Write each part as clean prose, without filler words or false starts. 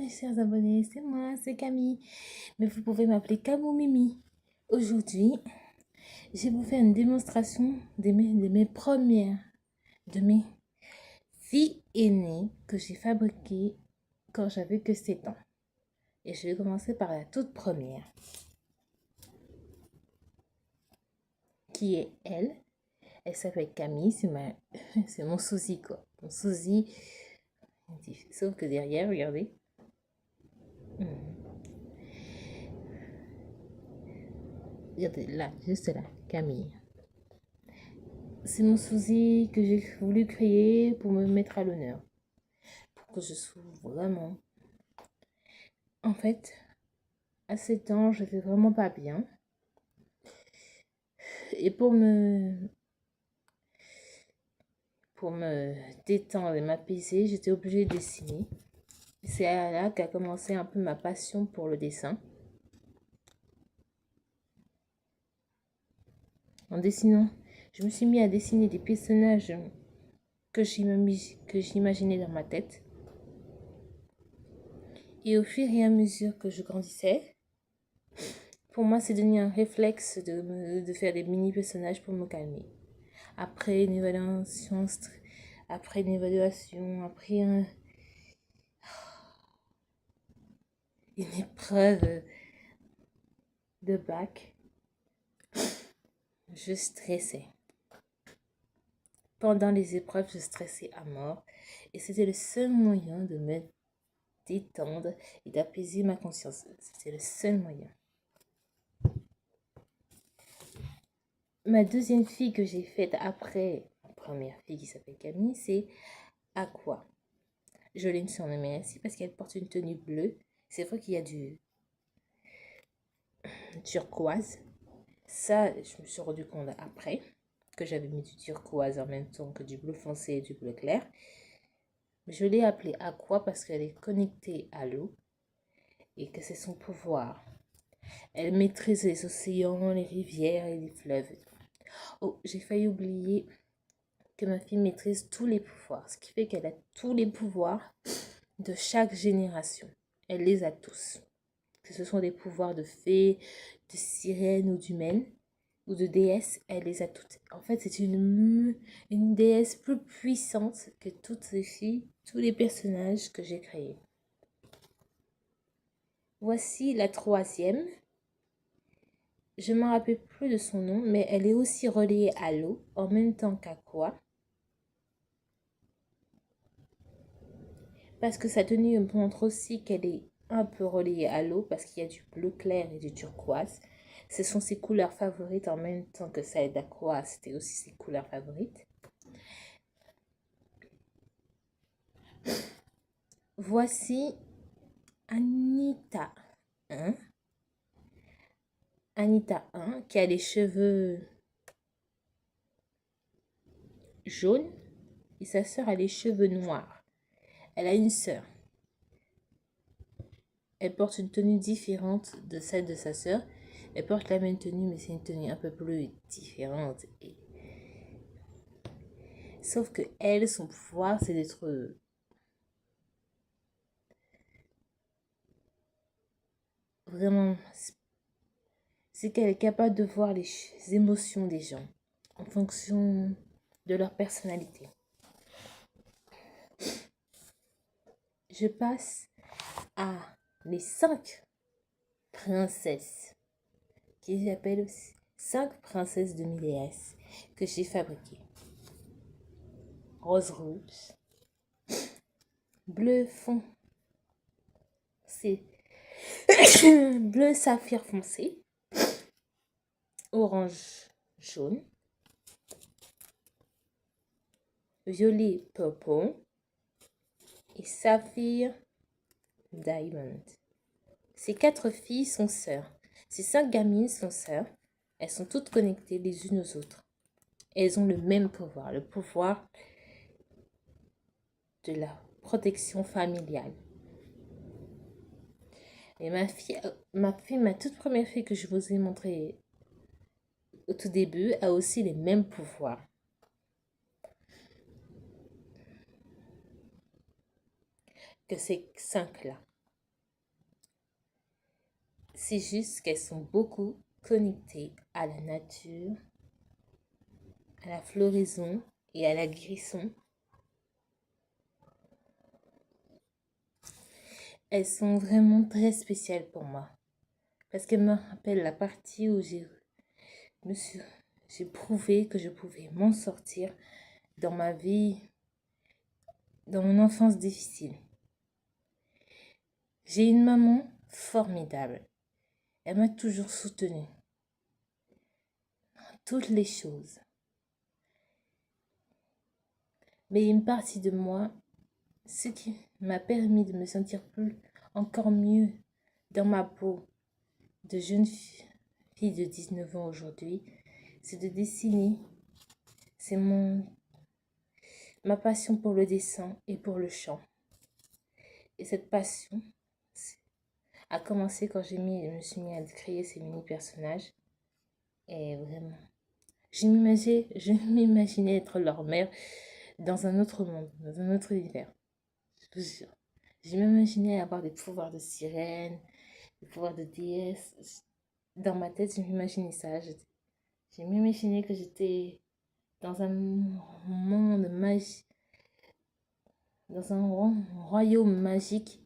mes chers abonnés, c'est moi, c'est Camille, mais vous pouvez m'appeler Camou Mimi. Aujourd'hui, je vais vous faire une démonstration de mes filles aînées que j'ai fabriquées quand j'avais que 7 ans. Et je vais commencer par la toute première, qui est elle. Elle s'appelle Camille, c'est mon sosie quoi. Mon sosie, sauf que derrière, regardez. Regardez là, juste là, Camille. C'est mon sosie que j'ai voulu créer pour me mettre à l'honneur. Pour que je sois vraiment... En fait, à 7 ans, je vais vraiment pas bien. Et pour me détendre et m'apaiser, j'étais obligée de dessiner. C'est là qu'a commencé un peu ma passion pour le dessin. En dessinant, je me suis mis à dessiner des personnages que j'imaginais dans ma tête. Et au fur et à mesure que je grandissais, pour moi, c'est devenu un réflexe de faire des mini-personnages pour me calmer. Après une évaluation, après une épreuve de bac, je stressais. Pendant les épreuves, je stressais à mort. Et c'était le seul moyen de me détendre et d'apaiser ma conscience. C'était le seul moyen. Ma deuxième fille que j'ai faite après ma première fille qui s'appelle Camille, c'est Aqua. Je l'ai surnommée ainsi parce qu'elle porte une tenue bleue. C'est vrai qu'il y a du turquoise. Ça, je me suis rendu compte après que j'avais mis du turquoise en même temps que du bleu foncé et du bleu clair. Je l'ai appelée Aqua parce qu'elle est connectée à l'eau et que c'est son pouvoir. Elle maîtrise les océans, les rivières et les fleuves. Oh, j'ai failli oublier que ma fille maîtrise tous les pouvoirs, ce qui fait qu'elle a tous les pouvoirs de chaque génération. Elle les a tous. Que ce sont des pouvoirs de fée, de sirène ou d'humaine ou de déesse, elle les a toutes. En fait, c'est une déesse plus puissante que toutes les filles, tous les personnages que j'ai créés. Voici la troisième. Je ne me rappelle plus de son nom, mais elle est aussi reliée à l'eau, en même temps qu'Aqua. Parce que sa tenue montre aussi qu'elle est un peu reliée à l'eau, parce qu'il y a du bleu clair et du turquoise. Ce sont ses couleurs favorites en même temps que celle d'Aqua, c'était aussi ses couleurs favorites. Voici Anita 1. Anita 1 qui a les cheveux jaunes et sa sœur a les cheveux noirs. Elle a une sœur. Elle porte une tenue différente de celle de sa sœur. Elle porte la même tenue, mais c'est une tenue un peu plus différente. Sauf que elle, son pouvoir, c'est d'être vraiment... C'est qu'elle est capable de voir les émotions des gens en fonction de leur personnalité. Je passe à les 5 princesses qui j'appelle aussi 5 princesses de mes déesses que j'ai fabriquées. Rose rouge, bleu fond, c'est bleu saphir foncé, orange jaune, violet purple et saphir diamond. Ces 4 filles sont sœurs. Ces 5 gamines sont sœurs. Elles sont toutes connectées les unes aux autres. Elles ont le même pouvoir, le pouvoir de la protection familiale. Et ma toute première fille que je vous ai montrée au tout début a aussi les mêmes pouvoirs. Que ces 5 là. C'est juste qu'elles sont beaucoup connectées à la nature, à la floraison et à la guérison. Elles sont vraiment très spéciales pour moi parce qu'elles me rappellent la partie où j'ai prouvé que je pouvais m'en sortir dans ma vie, dans mon enfance difficile. J'ai une maman formidable. Elle m'a toujours soutenue dans toutes les choses. Mais une partie de moi, ce qui m'a permis de me sentir encore mieux dans ma peau de jeune fille de 19 ans aujourd'hui, c'est de dessiner. C'est ma passion pour le dessin et pour le chant. Et cette passion a commencé quand je me suis mis à créer ces mini-personnages. Et vraiment, je m'imaginais être leur mère dans un autre monde, dans un autre univers. Je vous jure. Je m'imaginais avoir des pouvoirs de sirène, des pouvoirs de déesse. Dans ma tête, je m'imaginais ça. Je m'imaginais que j'étais dans un monde magique, dans un royaume magique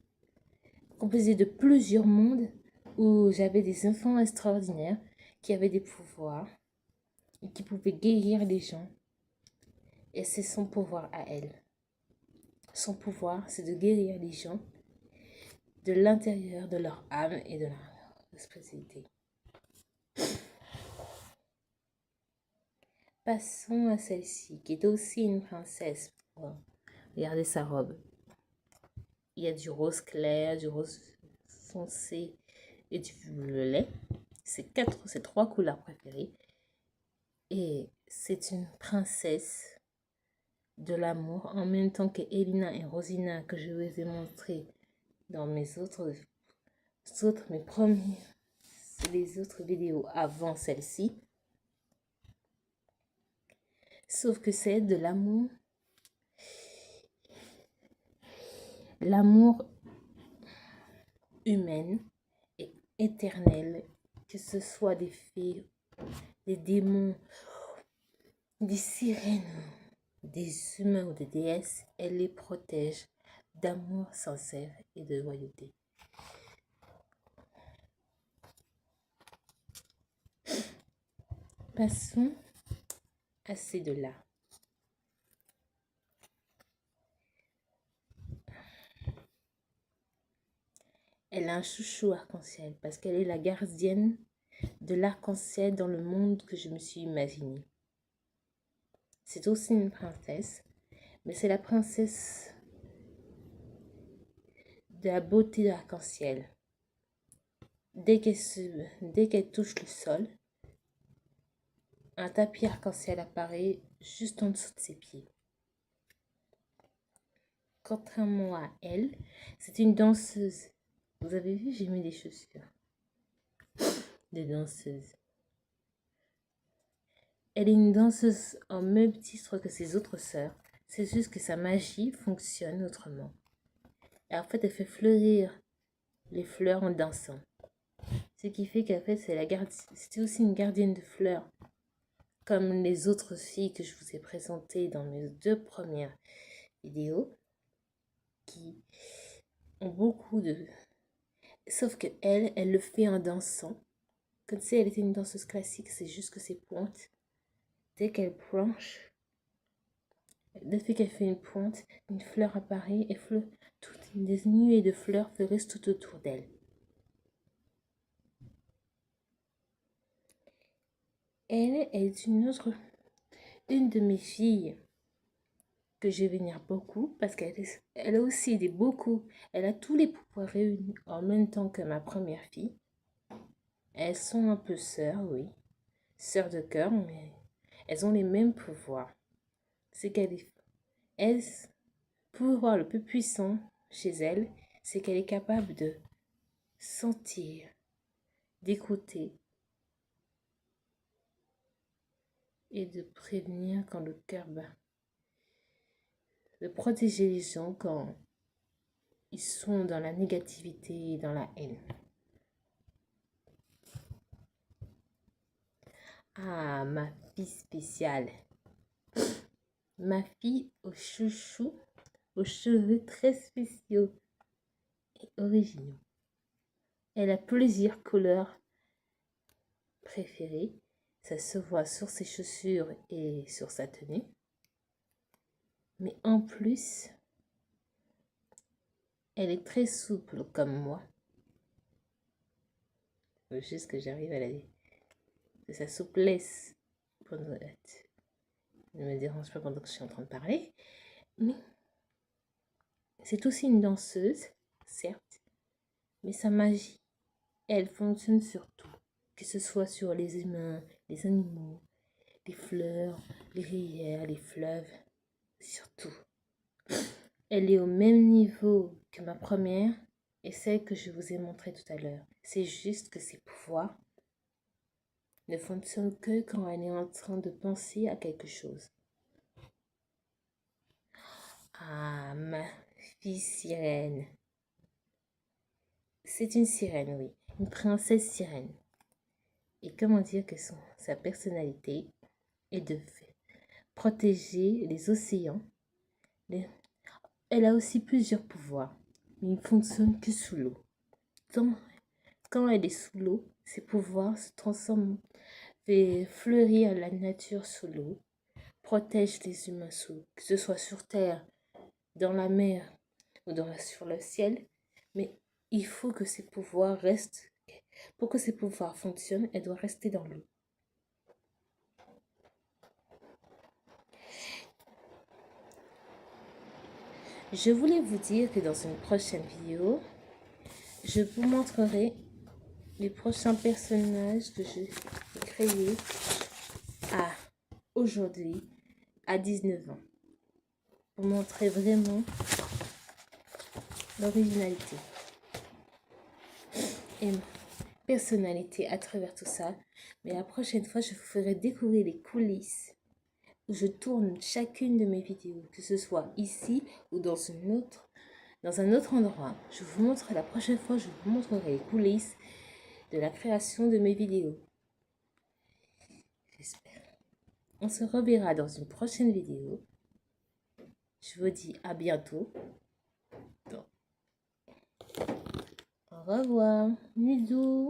composé de plusieurs mondes où j'avais des enfants extraordinaires qui avaient des pouvoirs et qui pouvaient guérir les gens. Et c'est son pouvoir à elle. Son pouvoir, c'est de guérir les gens de l'intérieur de leur âme et de leur spiritualité. Passons à celle-ci, qui est aussi une princesse. Regardez sa robe. Il y a du rose clair, du rose foncé et du violet. C'est trois couleurs préférées. Et c'est une princesse de l'amour en même temps que Elina et Rosina que je vous ai montré dans les autres vidéos avant celle-ci. Sauf que c'est de l'amour humain et éternel, que ce soit des fées, des démons, des sirènes, des humains ou des déesses, elle les protège d'amour sincère et de loyauté. Passons à ces deux-là. Elle a un chouchou arc-en-ciel parce qu'elle est la gardienne de l'arc-en-ciel dans le monde que je me suis imaginé. C'est aussi une princesse, mais c'est la princesse de la beauté de l'arc-en-ciel. Dès qu'elle touche le sol, un tapis arc-en-ciel apparaît juste en dessous de ses pieds. Contrairement à elle, c'est une danseuse. Vous avez vu, j'ai mis des chaussures de danseuse. Elle est une danseuse en même titre que ses autres sœurs. C'est juste que sa magie fonctionne autrement. Et en fait, elle fait fleurir les fleurs en dansant. Ce qui fait qu'en fait, c'était aussi une gardienne de fleurs. Comme les autres filles que je vous ai présentées dans mes 2 premières vidéos. Qui ont beaucoup de... Sauf que elle le fait en dansant. Comme si elle était une danseuse classique, c'est juste que ses pointes, dès qu'elle planche, dès qu'elle fait une pointe, une fleur apparaît et toutes des nuées de fleurs fleurissent tout autour d'elle. Elle est une de mes filles que je vénère beaucoup parce elle a aussi elle a tous les pouvoirs réunis en même temps que ma première fille. Elles sont un peu sœurs, oui. Sœurs de cœur, mais elles ont les mêmes pouvoirs. C'est pouvoir le plus puissant chez elles, c'est qu'elle est capable de sentir, d'écouter et de prévenir quand le cœur bat. De protéger les gens quand ils sont dans la négativité et dans la haine. Ah, ma fille spéciale. Ma fille au chouchou, aux cheveux très spéciaux et originaux. Elle a plusieurs couleurs préférées. Ça se voit sur ses chaussures et sur sa tenue. Mais en plus, elle est très souple comme moi. Il faut juste que j'arrive à la dire. De sa souplesse. Ne me dérange pas pendant que je suis en train de parler. Mais c'est aussi une danseuse, certes. Mais sa magie, elle fonctionne sur tout. Que ce soit sur les humains, les animaux, les fleurs, les rivières, les fleuves. Surtout. Elle est au même niveau que ma première et celle que je vous ai montrée tout à l'heure. C'est juste que ses pouvoirs ne fonctionnent que quand elle est en train de penser à quelque chose. Ah, ma fille sirène. C'est une sirène, oui. Une princesse sirène. Et comment dire que sa personnalité est de protéger les océans. Elle a aussi plusieurs pouvoirs, mais ils ne fonctionnent que sous l'eau. Quand elle est sous l'eau, ses pouvoirs se transforment, fait fleurir la nature sous l'eau, protège les humains sous l'eau, que ce soit sur terre, dans la mer ou sur le ciel. Mais il faut que ses pouvoirs restent. Pour que ses pouvoirs fonctionnent, elle doit rester dans l'eau. Je voulais vous dire que dans une prochaine vidéo, je vous montrerai les prochains personnages que j'ai créés aujourd'hui à 19 ans. Pour montrer vraiment l'originalité et ma personnalité à travers tout ça. Mais la prochaine fois, je vous ferai découvrir les coulisses où je tourne chacune de mes vidéos, que ce soit ici ou dans un autre endroit. Je vous montre la prochaine fois, je vous montrerai les coulisses de la création de mes vidéos. J'espère. On se reverra dans une prochaine vidéo. Je vous dis à bientôt. Au revoir. Bisous.